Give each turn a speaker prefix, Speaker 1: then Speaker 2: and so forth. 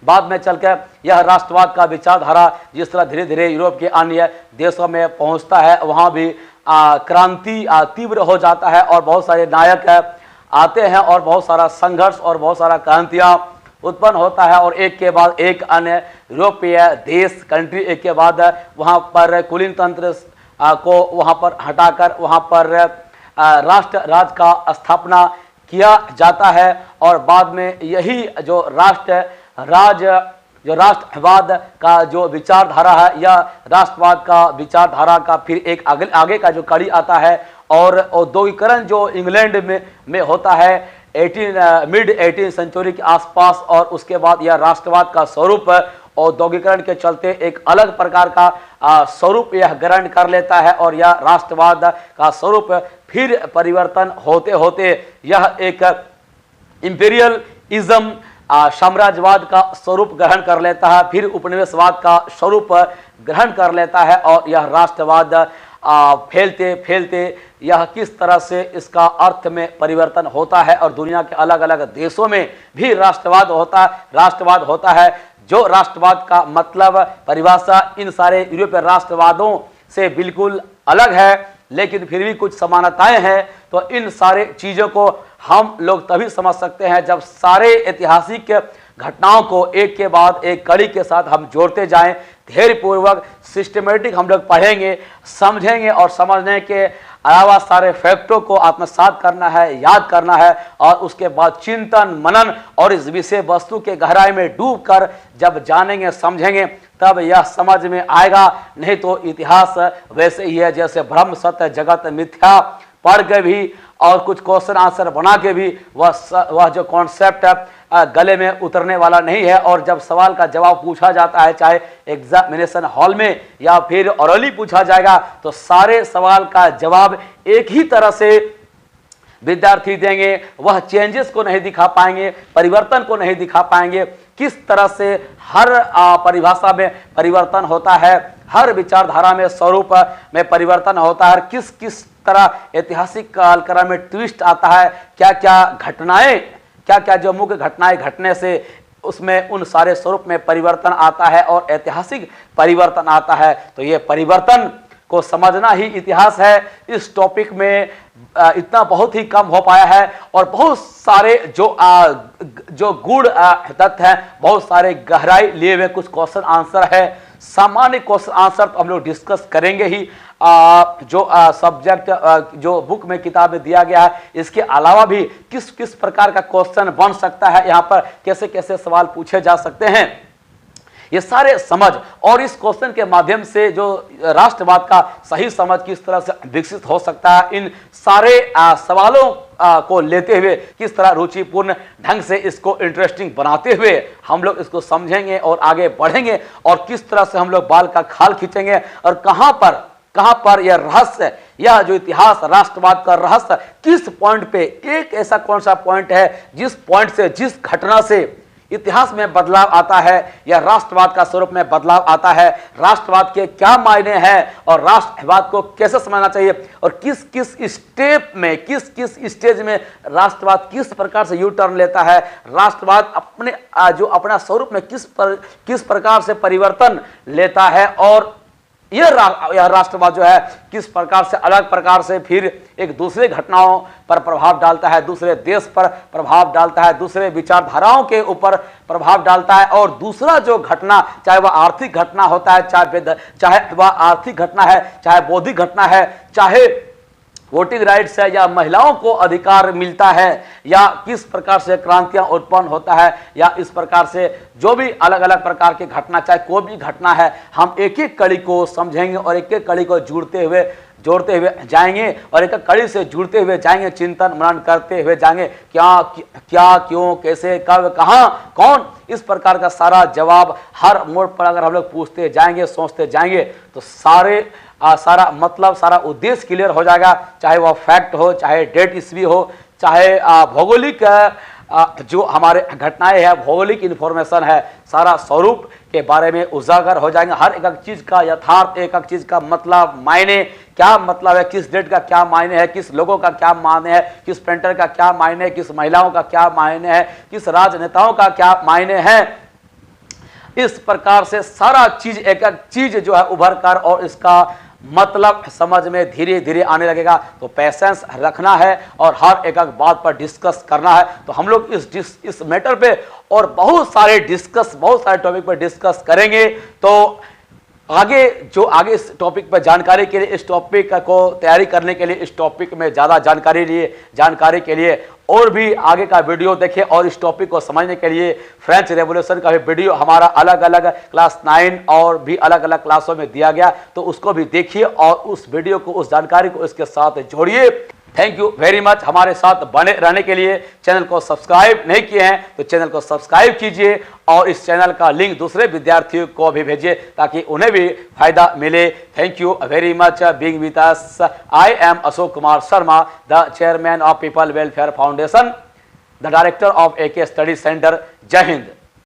Speaker 1: बाद में चलकर यह राष्ट्रवाद का विचारधारा जिस तरह धीरे धीरे यूरोप के अन्य देशों में पहुंचता है, वहां भी क्रांति तीव्र हो जाता है और बहुत सारे नायक आते हैं और बहुत सारा संघर्ष और बहुत सारा क्रांतियां उत्पन्न होता है और एक के बाद एक अन्य यूरोपीय देश कंट्री एक के बाद वहां पर कुलीन तंत्र को वहां पर हटाकर वहां पर राष्ट्र राज का स्थापना किया जाता है और बाद में यही जो राष्ट्रवाद का जो विचारधारा है या राष्ट्रवाद का विचारधारा का फिर एक आगे का जो कड़ी आता है और औद्योगिकरण जो इंग्लैंड में होता है मिड 18 सेंचुरी के आसपास और उसके बाद यह राष्ट्रवाद का स्वरूप औद्योगिकरण के चलते एक अलग प्रकार का स्वरूप यह ग्रहण कर लेता है और यह राष्ट्रवाद का स्वरूप फिर परिवर्तन होते होते यह एक इंपीरियलिज्म साम्राज्यवाद का स्वरूप ग्रहण कर लेता है, फिर उपनिवेशवाद का स्वरूप ग्रहण कर लेता है और यह राष्ट्रवाद फैलते फैलते यह किस तरह से इसका अर्थ में परिवर्तन होता है और दुनिया के अलग अलग देशों में भी राष्ट्रवाद होता है। जो राष्ट्रवाद का मतलब परिभाषा इन सारे यूरोपीय राष्ट्रवादों से बिल्कुल अलग है, लेकिन फिर भी कुछ समानताएं हैं। तो इन सारे चीज़ों को हम लोग तभी समझ सकते हैं जब सारे ऐतिहासिक घटनाओं को एक के बाद एक कड़ी के साथ हम जोड़ते जाएं, धैर्यपूर्वक सिस्टमेटिक हम लोग पढ़ेंगे, समझेंगे और समझने के अलावा सारे फैक्टों को आत्मसात करना है, याद करना है और उसके बाद चिंतन मनन और इस विषय वस्तु के गहराई में डूबकर जब जानेंगे समझेंगे तब यह समझ में आएगा। नहीं तो इतिहास वैसे ही है जैसे ब्रह्म सत्य जगत मिथ्या पढ़ के भी और कुछ क्वेश्चन आंसर बना के भी वह जो कॉन्सेप्ट गले में उतरने वाला नहीं है और जब सवाल का जवाब पूछा जाता है चाहे एग्जामिनेशन हॉल में या फिर ओरली पूछा जाएगा तो सारे सवाल का जवाब एक ही तरह से विद्यार्थी देंगे। वह चेंजेस को नहीं दिखा पाएंगे, परिवर्तन को नहीं दिखा पाएंगे, किस तरह से हर परिभाषा में परिवर्तन होता है, हर विचारधारा में स्वरूप में परिवर्तन होता है, किस किस तरह ऐतिहासिक कालक्रम में ट्विस्ट आता है, क्या क्या घटनाएं क्या क्या जो मुख्य घटनाएं घटने से उसमें उन सारे स्वरूप में परिवर्तन आता है और ऐतिहासिक परिवर्तन आता है। तो ये परिवर्तन को समझना ही इतिहास है। इस टॉपिक में इतना बहुत ही कम हो पाया है और बहुत सारे जो गूढ़ तथ्य हैं, बहुत सारे गहराई लिए हुए कुछ क्वेश्चन आंसर है। सामान्य क्वेश्चन आंसर तो हम लोग डिस्कस करेंगे ही, जो सब्जेक्ट जो बुक में किताब में दिया गया है इसके अलावा भी किस किस प्रकार का क्वेश्चन बन सकता है, यहाँ पर कैसे कैसे सवाल पूछे जा सकते हैं, ये सारे समझ और इस क्वेश्चन के माध्यम से जो राष्ट्रवाद का सही समझ किस तरह से विकसित हो सकता है, इन सारे सवालों को लेते हुए किस तरह रुचिपूर्ण ढंग से इसको इंटरेस्टिंग बनाते हुए हम लोग इसको समझेंगे और आगे बढ़ेंगे और किस तरह से हम लोग बाल का खाल खींचेंगे और कहां पर यह रहस्य, यह जो इतिहास राष्ट्रवाद का रहस्य किस पॉइंट पे, एक ऐसा कौन सा पॉइंट है जिस पॉइंट से, जिस घटना से इतिहास में बदलाव आता है या राष्ट्रवाद का स्वरूप में बदलाव आता है, राष्ट्रवाद के क्या मायने हैं और राष्ट्रवाद को कैसे समझना चाहिए और किस किस स्टेप में, किस किस स्टेज में राष्ट्रवाद किस प्रकार से यू टर्न लेता है, राष्ट्रवाद अपना स्वरूप में किस प्रकार से परिवर्तन लेता है और यह राष्ट्रवाद जो है किस प्रकार से अलग प्रकार से फिर एक दूसरे घटनाओं पर प्रभाव डालता है, दूसरे देश पर प्रभाव डालता है, दूसरे विचारधाराओं के ऊपर प्रभाव डालता है और दूसरा जो घटना, चाहे वह आर्थिक घटना होता है, चाहे वह आर्थिक घटना है, चाहे बौद्धिक घटना है, चाहे वोटिंग राइट्स है या महिलाओं को अधिकार मिलता है या किस प्रकार से क्रांतियां उत्पन्न होता है या इस प्रकार से जो भी अलग अलग प्रकार की घटना, चाहे कोई भी घटना है, हम एक एक कड़ी को समझेंगे और एक एक कड़ी को जोड़ते हुए जाएंगे और एक एक कड़ी से जुड़ते हुए जाएंगे, चिंतन मनन करते हुए जाएंगे, क्या क्यों कैसे कब कहां कौन, इस प्रकार का सारा जवाब हर मोड़ पर अगर हम लोग पूछते जाएंगे, सोचते जाएंगे तो सारा मतलब, सारा उद्देश्य क्लियर हो जाएगा। चाहे वह फैक्ट हो, चाहे डेट ईस्वी हो, चाहे भौगोलिक जो हमारे घटनाएं है, भौगोलिक इन्फॉर्मेशन है, सारा स्वरूप के बारे में उजागर हो जाएंगे। हर एक चीज का यथार्थ, एक एक चीज का मतलब, मायने क्या मतलब है, किस डेट का क्या मायने है, किस लोगों का क्या मायने है, किस पेंटर का क्या मायने है, किस महिलाओं का क्या मायने है, किस राजनेताओं का क्या मायने है, इस प्रकार से सारा चीज एक एक चीज जो है उभर कर और इसका मतलब समझ में धीरे धीरे आने लगेगा। तो पैसेंस रखना है और हर एक एक बात पर डिस्कस करना है। तो हम लोग इस मैटर पे और बहुत सारे टॉपिक पर डिस्कस करेंगे। तो आगे इस टॉपिक पर जानकारी के लिए, इस टॉपिक को तैयारी करने के लिए, इस टॉपिक में ज़्यादा जानकारी के लिए और भी आगे का वीडियो देखें। और इस टॉपिक को समझने के लिए फ्रेंच रेवोल्यूशन का भी वीडियो हमारा अलग अलग क्लास 9 और भी अलग अलग क्लासों में दिया गया, तो उसको भी देखिए और उस वीडियो को, उस जानकारी को इसके साथ जोड़िए। थैंक यू वेरी मच हमारे साथ बने रहने के लिए। चैनल को सब्सक्राइब नहीं किए हैं तो चैनल को सब्सक्राइब कीजिए और इस चैनल का लिंक दूसरे विद्यार्थियों को भी भेजिए ताकि उन्हें भी फायदा मिले। Thank you very much being with us. I am Ashok Kumar Sharma, the chairman of people welfare foundation, the director of AK study centre. जय हिंद।